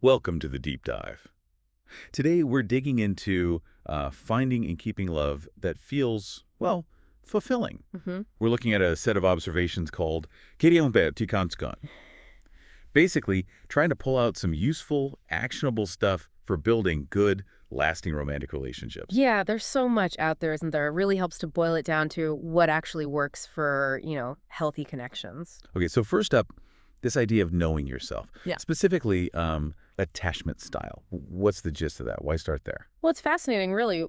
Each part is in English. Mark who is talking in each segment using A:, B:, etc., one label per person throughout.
A: Welcome to the deep dive. Today we're digging into finding and keeping love that feels, well, fulfilling.
B: Hmm.
A: We're looking at a set of observations called "Kiriombe Tikanskan." Basically, trying to pull out some useful, actionable stuff for building good, lasting romantic relationships.
B: Yeah, there's so much out there, isn't there? It really helps to boil it down to what actually works for, healthy connections.
A: Okay, so first up, this idea of knowing yourself,
B: Yeah.
A: specifically attachment style. What's the gist of that? Why start there?
B: Well, it's fascinating, really.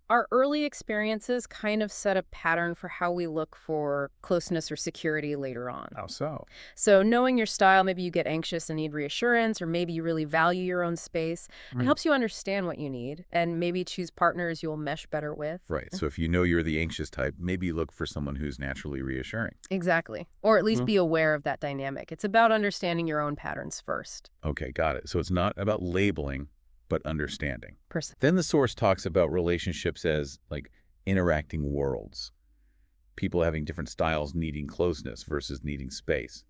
B: Our early experiences kind of set a pattern for how we look for closeness or security later on.
A: How so?
B: So knowing your style, maybe you get anxious and need reassurance, or maybe you really value your own space. It
A: Right.
B: helps you understand what you need and maybe choose partners you'll mesh better with.
A: Right. So if you know you're the anxious type, maybe look for someone who's naturally reassuring.
B: Exactly. Or at least
A: Well,
B: be aware of that dynamic. It's about understanding your own patterns first.
A: okay, got it. So it's not about labeling, but understanding.
B: Person.
A: Then the source talks about relationships as like interacting worlds, people having different styles needing closeness versus needing space.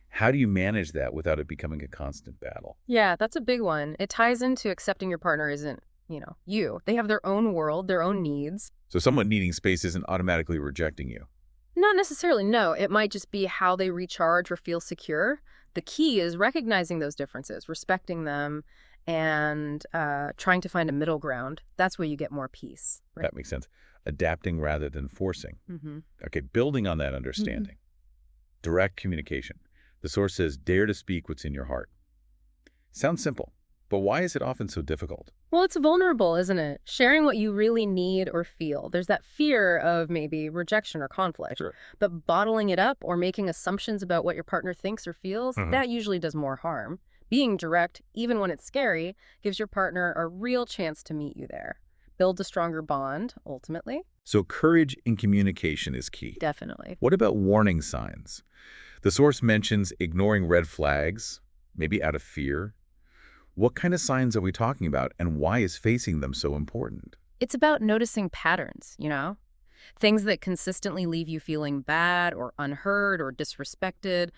A: How do you manage that without it becoming a constant battle?
B: Yeah, that's a big one. It ties into accepting your partner isn't, you. They have their own world, their own needs.
A: So someone needing space isn't automatically rejecting you.
B: Not necessarily, no. It might just be how they recharge or feel secure. The key is recognizing those differences, respecting them, and trying to find a middle ground. That's where you get more peace. Right.
A: That makes sense. Adapting rather than forcing.
B: Mm-hmm.
A: Okay, building on that
B: Mm-hmm.
A: understanding. Direct communication. The source says, dare to speak what's in your heart. Sounds simple, but why is it often so difficult?
B: Well, it's vulnerable, isn't it? Sharing what you really need or feel. There's that fear of maybe rejection or conflict.
A: Sure.
B: But bottling it up or making assumptions about what your partner thinks or feels,
A: Mhm.
B: that usually does more harm. Being direct, even when it's scary, gives your partner a real chance to meet you there. Build a stronger bond, ultimately.
A: So courage in communication is key.
B: Definitely.
A: What about warning signs? The source mentions ignoring red flags, maybe out of fear. What kind of signs are we talking about, and why is facing them so important?
B: It's about noticing patterns. Things that consistently leave you feeling bad or unheard or disrespected,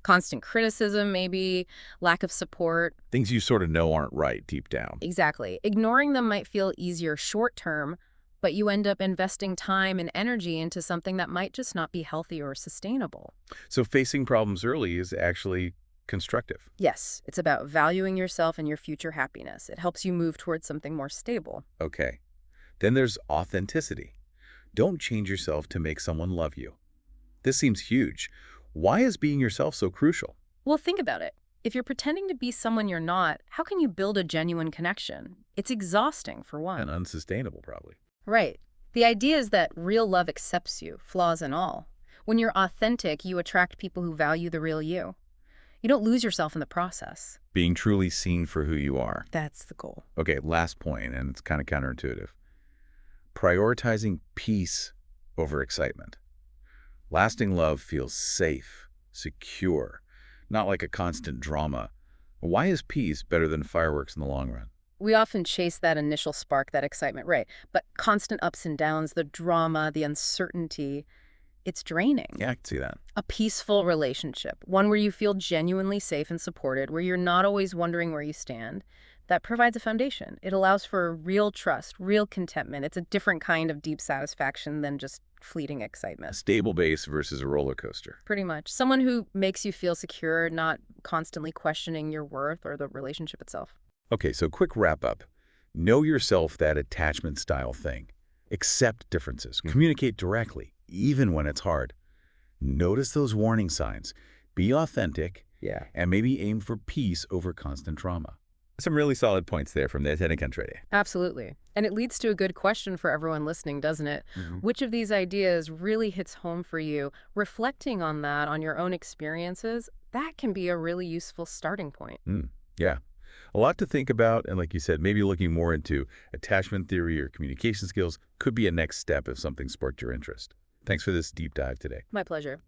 B: constant criticism, maybe, lack of support.
A: Things you sort of know aren't right deep down.
B: Exactly. Ignoring them might feel easier short term, but you end up investing time and energy into something that might just not be healthy or sustainable.
A: So facing problems early is actually constructive.
B: Yes, it's about valuing yourself and your future happiness. It helps you move towards something more stable.
A: Okay. Then there's authenticity. Don't change yourself to make someone love you. This seems huge. Why is being yourself so crucial?
B: Well, think about it. If you're pretending to be someone you're not, how can you build a genuine connection? It's exhausting, for
A: And
B: one.
A: unsustainable, probably.
B: Right. The idea is that real love accepts you, flaws and all. When you're authentic, you attract people who value the real you. You don't lose yourself in the process.
A: Being truly seen for who you are.
B: That's the goal.
A: Okay, last point, and it's kind of counterintuitive. Prioritizing peace over excitement. Lasting love feels safe, secure, not like a constant drama. Why is peace better than fireworks in the long run?
B: We often chase that initial spark, that excitement, right? But constant ups and downs, the drama, the uncertainty, it's draining.
A: Yeah, I can see that.
B: A peaceful relationship, one where you feel genuinely safe and supported, where you're not always wondering where you stand, that provides a foundation. It allows for real trust, real contentment. It's a different kind of deep satisfaction than just fleeting
A: A
B: excitement.
A: stable base versus a roller coaster.
B: Pretty much. Someone who makes you feel secure, not constantly questioning your worth or the relationship itself.
A: Okay, so quick wrap up. Know yourself, that attachment style thing. Accept differences. Communicate directly, even when it's hard. Notice those warning signs. Be authentic.
B: Yeah.
A: And maybe aim for peace over constant trauma. Some really solid points there from the Attending Country.
B: Absolutely. And it leads to a good question for everyone listening, doesn't it? Which of these ideas really hits home for you? Reflecting on that, on your own experiences, that can be a really useful starting point.
A: Yeah. A lot to think about, and like you said, maybe looking more into attachment theory or communication skills could be a next step if something sparked your interest. Thanks for this deep dive today.
B: My pleasure.